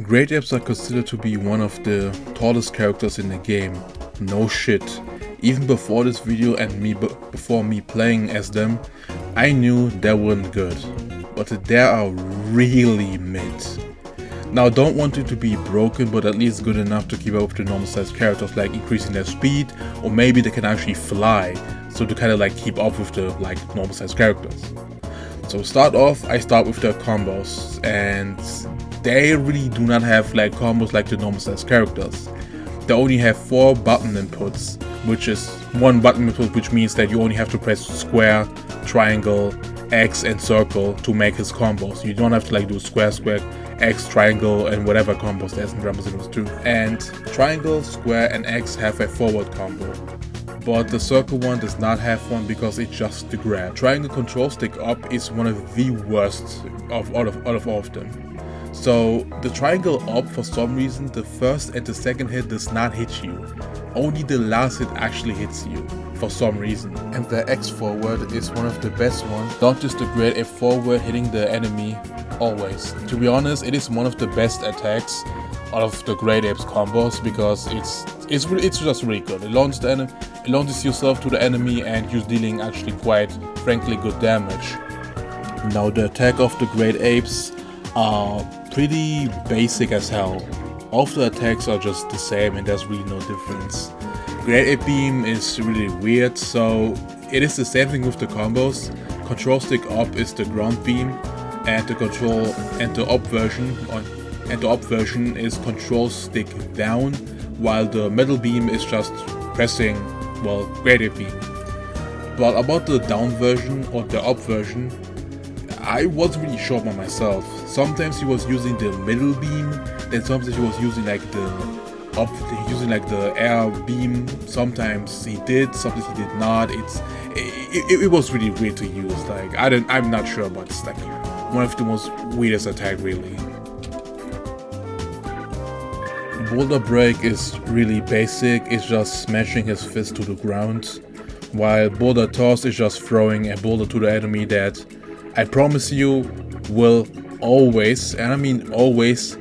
Great apes are considered to be one of the tallest characters in the game. No shit. Even before this video and before me playing as them, I knew they weren't good. But they are really mid. Now I don't want it to be broken, but at least good enough to keep up with the normal sized characters, like increasing their speed, or maybe they can actually fly, so to kind of like keep up with the normal sized characters. So start off, I start with their combos, and they really do not have combos like the normal sized characters. They only have 4 button inputs, which is 1 button input, which means that you only have to press square, triangle, X and circle to make his combos. You don't have to do square, X, triangle, and whatever combos there's in Dragon Ball Z 2. And triangle, square, and X have a forward combo, but the circle one does not have one because it's just the grab. Triangle control stick up is one of the worst of all of them. So the triangle up, for some reason, the first and the second hit does not hit you. Only the last hit actually hits you, for some reason. And the X forward is one of the best ones. Don't just the great F forward hitting the enemy always. To be honest, it is one of the best attacks out of the Great Apes combos because it's just really good. It launches yourself to the enemy and you're dealing actually quite frankly good damage. Now the attack of the Great Apes are pretty basic as hell. All of the attacks are just the same and there's really no difference. Great Ape Beam is really weird, so it is the same thing with the combos. Control stick up is the ground beam, and the up version is control stick down, while the middle beam is just pressing, well, Great Ape Beam. But about the down version or the up version, I wasn't really sure by myself. Sometimes he was using the middle beam, then sometimes he was using the air beam. Sometimes he did, sometimes he did not. It was really weird to use. I'm not sure, but it's one of the most weirdest attack really. Boulder Break is really basic. It's just smashing his fist to the ground, while Boulder Toss is just throwing a boulder to the enemy that I promise you will always, and I mean always,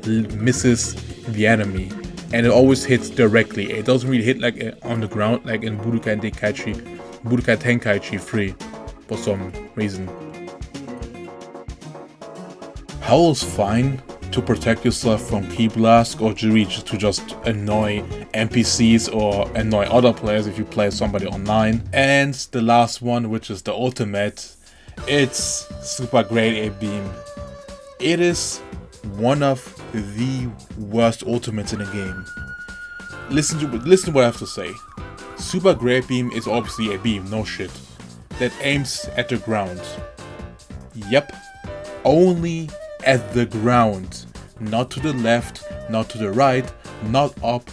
misses the enemy, and it always hits directly. It doesn't really hit on the ground like in Budokai Tenkaichi 3 for some reason. Howl's fine to protect yourself from Ki Blast or to just annoy NPCs or annoy other players if you play somebody online. And the last one, which is the ultimate, it's Super Great Ape Beam. It is one of the worst ultimates in the game. Listen to what I have to say. Super Great Beam is obviously a beam, no shit, that aims at the ground. Yep, only at the ground. Not to the left, not to the right, not up,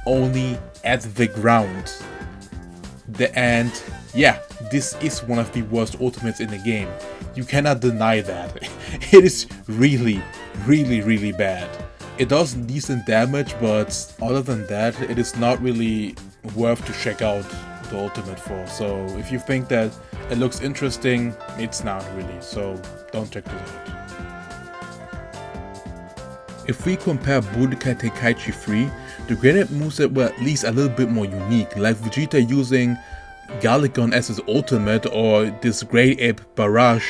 only at the ground. And yeah, this is one of the worst ultimates in the game. You cannot deny that. It is really, really, really bad. It does decent damage, but other than that, it is not really worth to check out the ultimate for. So if you think that it looks interesting, it's not really, so don't check this out. If we compare Budokai Tenkaichi 3, the Great Ape moveset were at least a little bit more unique, like Vegeta using Galigon as his ultimate, or this Great Ape Barrage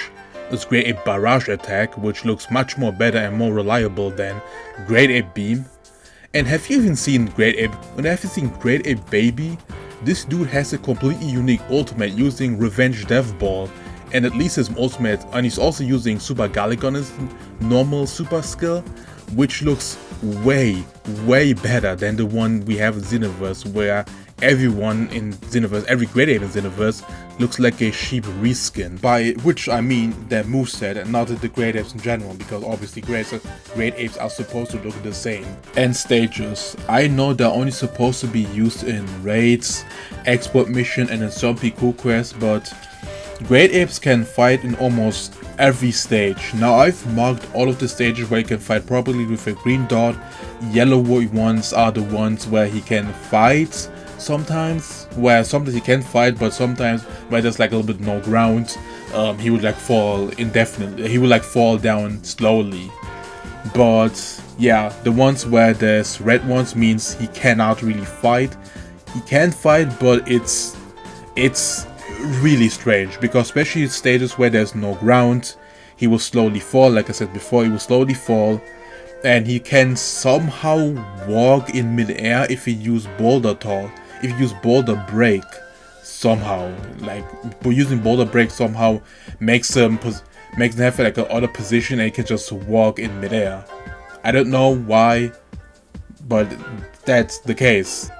attack, which looks much more better and more reliable than Great Ape Beam. And have you even seen Great Ape Baby? This dude has a completely unique ultimate using Revenge Death Ball, and at least his ultimate, and he's also using Super Galigon as normal super skill, which looks way, way better than the one we have in Xenoverse, where everyone in Xenoverse, every Great Ape in Xenoverse, looks like a sheep reskin. By which I mean their moveset and not the Great Apes in general, because obviously Great Apes are supposed to look the same. And stages. I know they're only supposed to be used in raids, export mission, and in some Piku quests, but Great Apes can fight in almost every stage. Now I've marked all of the stages where he can fight properly with a green dot. Yellow ones are the ones where he can fight sometimes, he can fight, but sometimes where there's a little bit no ground, he would fall indefinitely, he would fall down slowly. But yeah, the ones where there's red ones means he cannot really fight. He can fight, but it's really strange, because especially in stages where there's no ground, he will slowly fall. Like I said before, he will slowly fall, and he can somehow walk in midair if he use boulder tall, if he use boulder break somehow. Like using boulder break somehow makes him have like an other position, and he can just walk in midair. I don't know why, but that's the case.